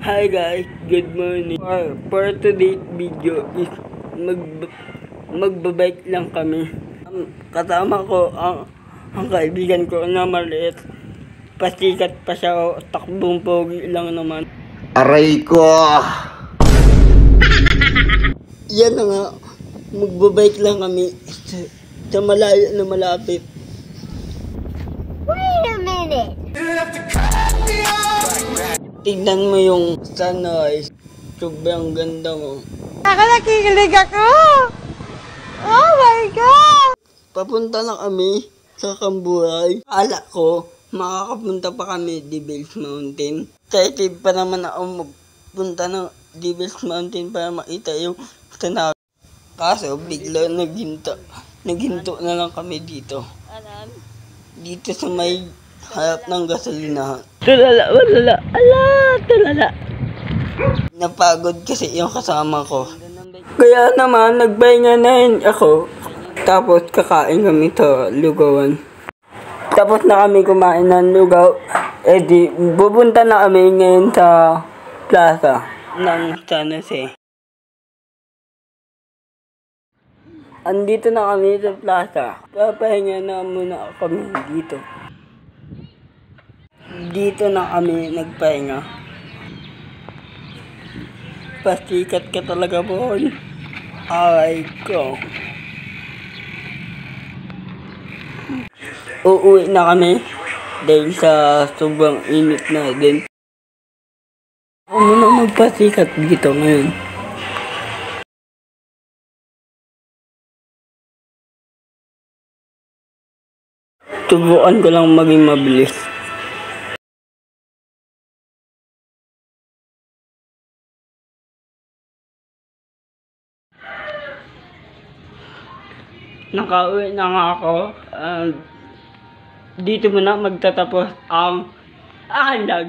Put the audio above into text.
Hi guys, good morning. For today's video is magbabike lang kami. Kasama ko ang kaibigan ko na maliit. Pasikat pa siya, takbong pogi lang naman. Aray ko! Yan na nga, magbabike lang kami sa malayo na malapit. Wait a minute! Tignan mo yung sunrise. Sobrang ganda mo. Nakikilig ako! Oh my God! Papunta na kami sa Camburay. Ala ko, makakapunta pa kami Devil's Mountain. Excited pa naman ako magpunta ng Devil's Mountain para makita yung tanaw. Kaso bigla naghinto na lang kami dito. Dito sa may harap ng gasolinahan. Tulala. Napagod kasi yung kasama ko. Kaya naman, nagpahinga na rin ako. Tapos kakain kami sa lugawan. Tapos na kami kumain ng lugaw. Eh di, pupunta na kami ngayon sa plaza ng San Jose. Andito na kami sa plaza. Papahinga na muna kami dito. Dito na kami nagpahinga. Pasikat ka talaga, boy. Aray ko. Uuwi na kami dahil sa sobrang init na din. Ako muna magpasikat dito ngayon. Subukan ko lang maging mabilis. Nakauwi na nga ako. Dito muna magtatapos ang aking vlog.